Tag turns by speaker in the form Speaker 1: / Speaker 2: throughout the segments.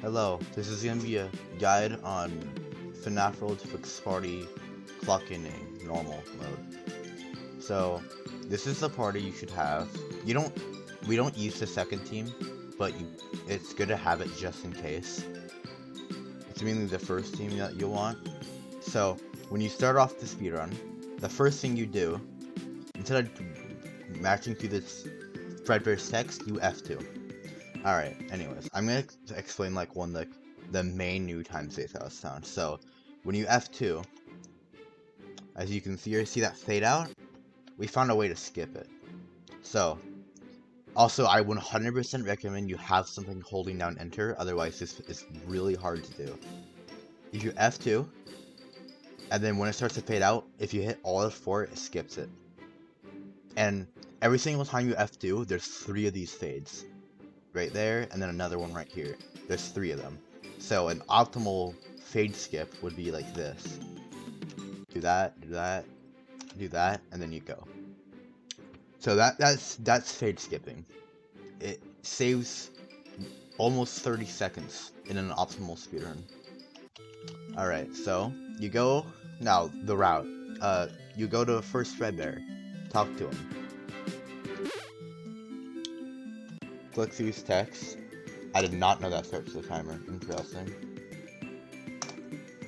Speaker 1: Hello, this is going to be a guide on FNaF World Fixed Party clock in a normal mode. So, this is the party you should have. We don't use the second team, but it's good to have it just in case. It's mainly the first team that you want. So, when you start off the speedrun, the first thing you do, instead of matching through this Fredbear's text, you F2. Alright, anyways, I'm gonna explain like one of the main new time saves I found. So, when you F2, as you can see here, see that fade out? We found a way to skip it. So, also I 100% recommend you have something holding down enter, otherwise this is really hard to do. If you F2, and then when it starts to fade out, if you hit Alt F4, it skips it. And every single time you F2, there's 3 of these fades. Right there, and then another one right here. There's 3 of them. So an optimal fade skip would be like this. Do that, do that, do that, and then you go. So that's fade skipping. It saves almost 30 seconds in an optimal speedrun. Alright, so you go now the route. You go to first Fredbear, talk to him. Click through his text. I did not know that starts the timer. Interesting.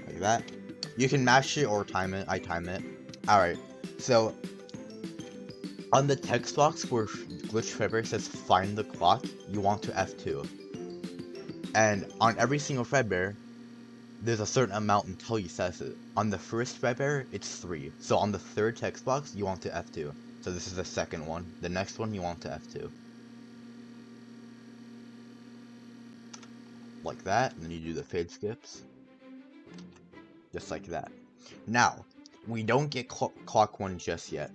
Speaker 1: Like that. You can mash it or time it. I time it. Alright, so on the text box where Glitch Fredbear says find the clock, you want to F2. And on every single Fredbear, there's a certain amount until he says it. On the first Fredbear, it's 3. So on the third text box, you want to F2. So this is the second one. The next one, you want to F2. Like that, and then you do the fade skips. Just like that. Now, we don't get clock 1 just yet.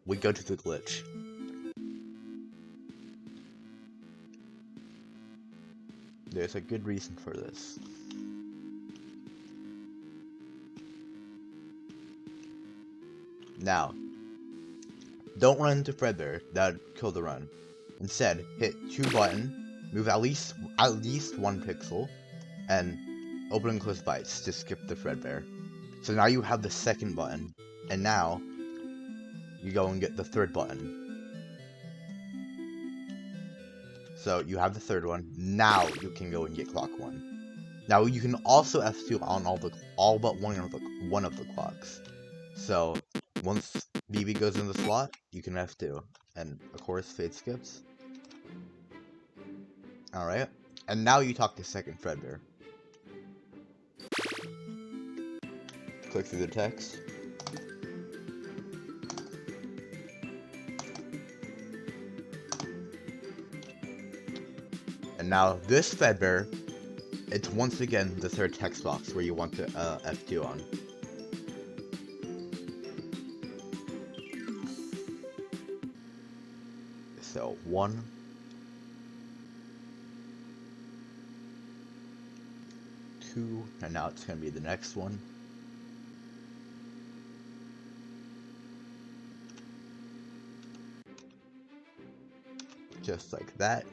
Speaker 1: We go to the glitch. There's a good reason for this. Now, don't run into Fredbear, that would kill the run. Instead, hit 2 button, move at least 1 pixel, and open and close bytes to skip the Fredbear. So now you have the second button, and now you go and get the third button. So you have the third one. Now you can go and get clock 1. Now you can also F2 on all but one of the clocks. So once BB goes in the slot, you can F2, and of course fade skips. Alright, and now you talk to second Fredbear. Click through the text. And now this Fredbear, it's once again the third text box where you want to F2 on. So 1, 2, and now it's going to be the next one. Just like that.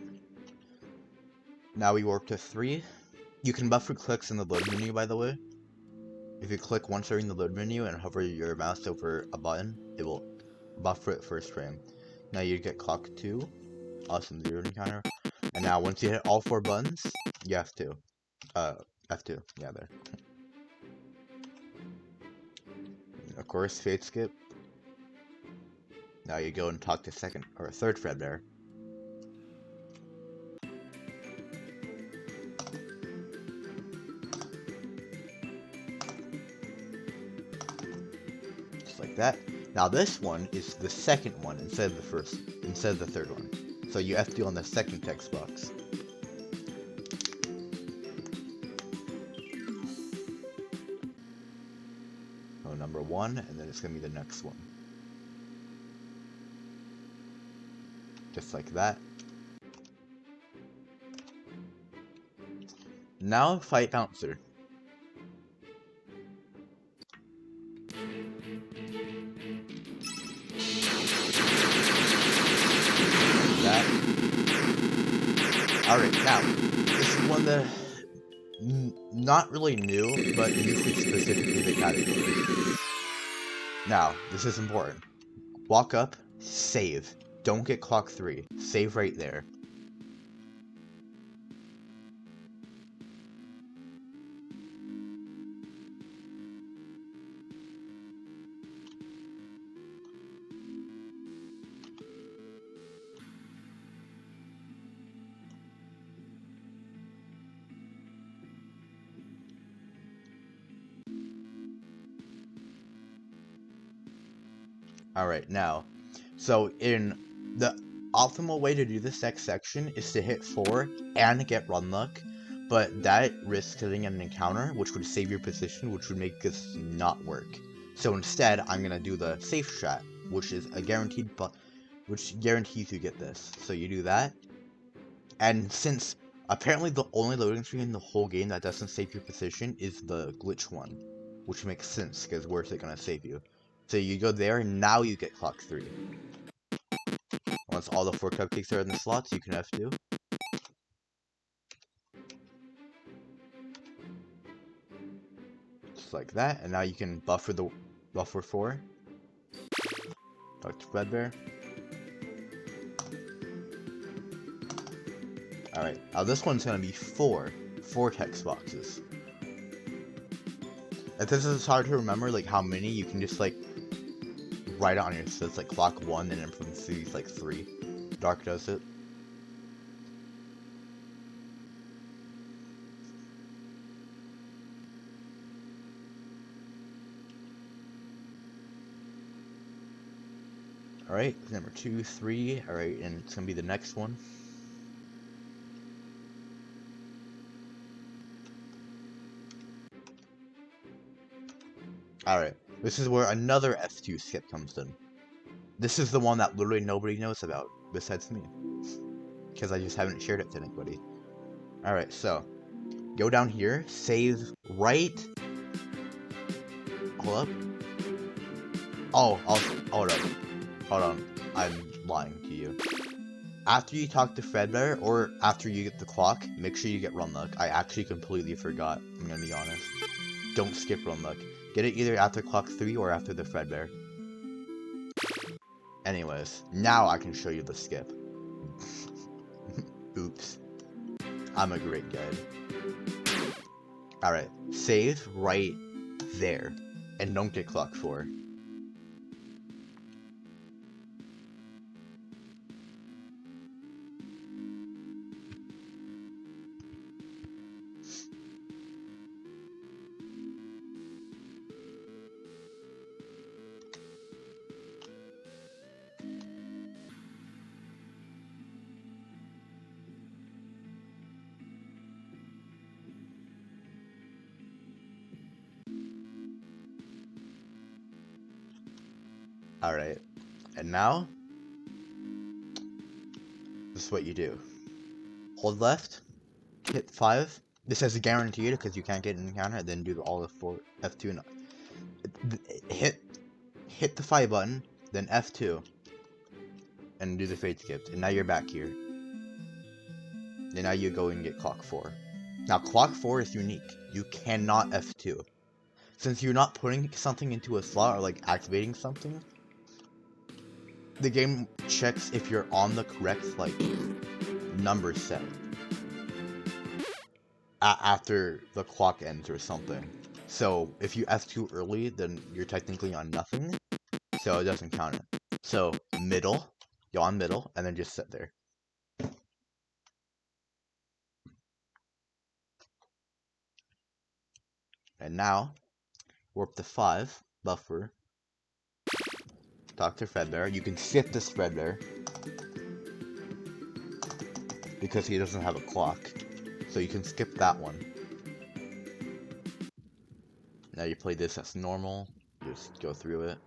Speaker 1: Now we warp to 3. You can buffer clicks in the load menu, by the way. If you click once during the load menu and hover your mouse over a button, it will buffer it first frame. Now you get clock 2, awesome 0 encounter. And now once you hit all 4 buttons, you have to F2, yeah, there. Of course, fade skip. Now you go and talk to second or third Fredbear. Just like that. Now this one is the second one instead of the third one. So you F2 on the second text box. Number 1, and then it's gonna be the next one. Just like that. Now fight bouncer. That. Alright, now this is one of the not really new, but you should specifically the category. Now, this is important. Walk up, save. Don't get clock 3. Save right there. Alright, now, so in the optimal way to do this next section is to hit 4 and get run luck, but that risks hitting an encounter, which would save your position, which would make this not work. So instead, I'm gonna do the safe strat, which is a guaranteed which guarantees you get this. So you do that, and since apparently the only loading screen in the whole game that doesn't save your position is the glitch one, which makes sense, because where's it gonna save you? So you go there, and now you get clock 3. Once all the 4 cupcakes are in the slots, you can F2. Just like that, and now you can buffer 4. Talk to Fredbear. Alright, now this one's gonna be 4 text boxes. If this is hard to remember, like how many, you can just like write it on your, so it's like clock 1 and then from 3, like 3. Dark does it. Alright, number 2, 3, alright, and it's gonna be the next one. Alright, this is where another F2 skip comes in. This is the one that literally nobody knows about, besides me. Because I just haven't shared it to anybody. Alright, so, go down here, save right... Hold up. Hold on, I'm lying to you. After you talk to Fredbear, or after you get the clock, make sure you get run luck. I actually completely forgot, I'm gonna be honest. Don't skip run luck. Get it either after clock 3 or after the Fredbear. Anyways, now I can show you the skip. Oops. I'm a great guide. Alright, save right there, and don't get clock 4. Alright, and now, this is what you do. Hold left, hit 5. This is guaranteed because you can't get an encounter, then do all the 4, F2, and hit the 5 button, then F2, and do the fade skip, and now you're back here. And now you go and get clock 4. Now clock 4 is unique. You cannot F2. Since you're not putting something into a slot or like activating something, the game checks if you're on the correct like number set after the clock ends or something. So if you F2 early, then you're technically on nothing, so it doesn't count it. So middle, you're on middle, and then just sit there. And now, warp to 5, buffer, Dr. Fredbear. You can skip this Fredbear because he doesn't have a clock. So you can skip that one. Now you play this as normal, just go through it.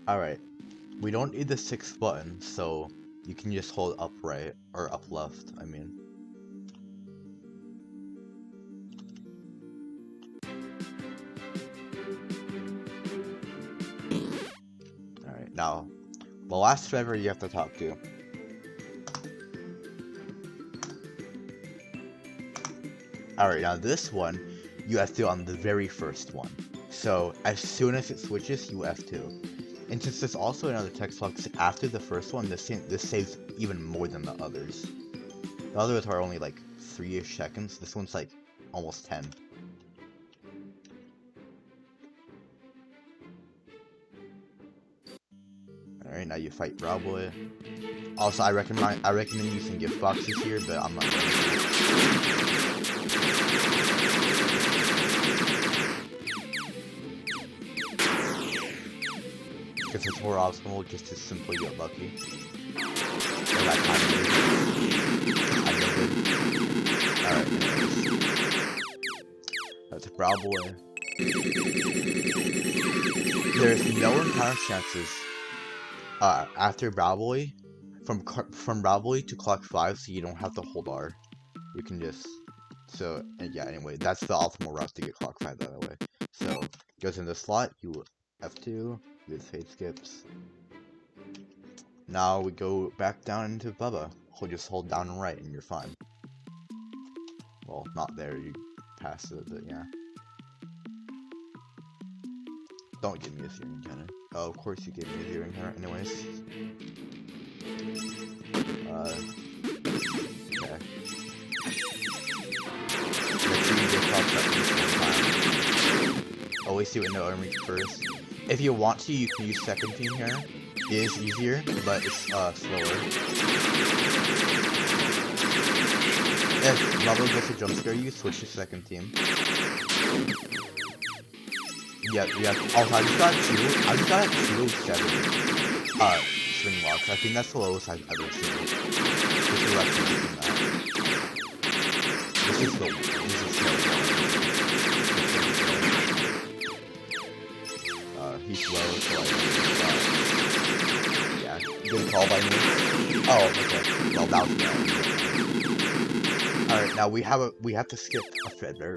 Speaker 1: Alright. We don't need the 6th button, so you can just hold up right, or up left, I mean. Alright, now, the last driver you have to talk to. Alright, now this one, you F2 on the very first one. So, as soon as it switches, you F2. And since there's also another text box after the first one, this saves even more than the others. The others are only like 3-ish seconds, this one's like almost 10. Alright, now you fight Browboy. Also, I recommend using gift boxes here, but I'm not going to. Because it's more optimal just to simply get lucky. So that kind of good. Alright, that's a Browboy. There's no encounter chances after Browboy from Browboy to clock 5, so you don't have to hold R. You can just yeah. Anyway, that's the optimal route to get clock 5 that way. So goes in the slot. You F2 with fade skips. Now we go back down into Bubba. We'll just hold down and right, and you're fine. Well, not there. You pass it, but yeah. Don't give me a zero encounter. Oh, of course you gave me a zero encounter. Anyways. Okay. Make sure you get popped up this time. Always do it no army first. If you want to, you can use second team here. It is easier, but it's slower. If Bubba gets a jump scare, you switch to second team. Yeah. Also, I just got 207 swing locks. I think that's the lowest I've ever seen. This is so he's low, so yeah, good call by me. Oh, okay. Well, that was no. Alright, now we have to skip a feather.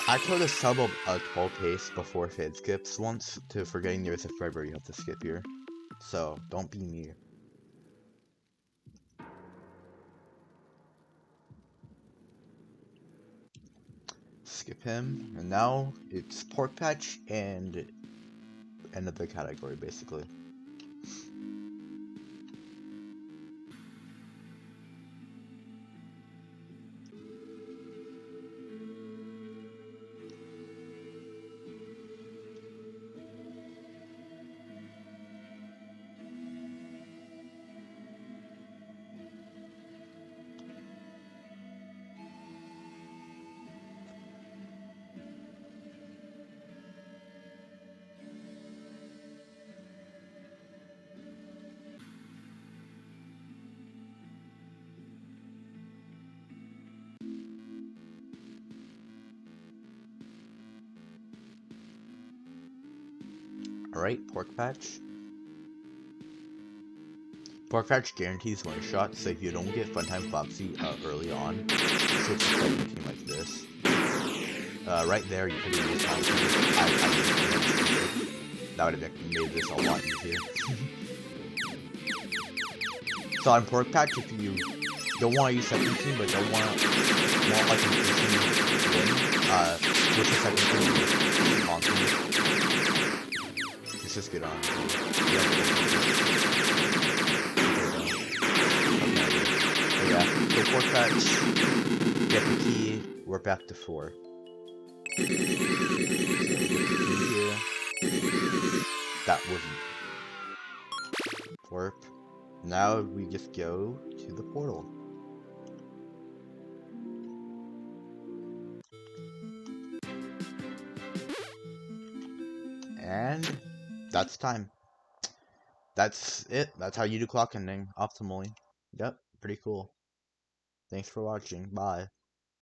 Speaker 1: I tried to sub a 12 pace before fade skips once to forgetting there's a forever you have to skip here. So, don't be me. Skip him, and now it's Pork Patch and end of the category, basically. Alright, Pork Patch. Pork Patch guarantees one shot, so if you don't get Funtime Flopsy early on, switch to second team like this. Right there, you could have used time. That would have made this a lot easier. So on Pork Patch, if you don't want to use second team, but don't want like an instant win, switch to second team on team. Let's just get on. Yeah, go Pork Patch, get the key, we're back to 4. That wasn't warp. Now we just go to the portal. And that's time. That's it. That's how you do clock ending optimally. Yep, pretty cool. Thanks for watching. Bye.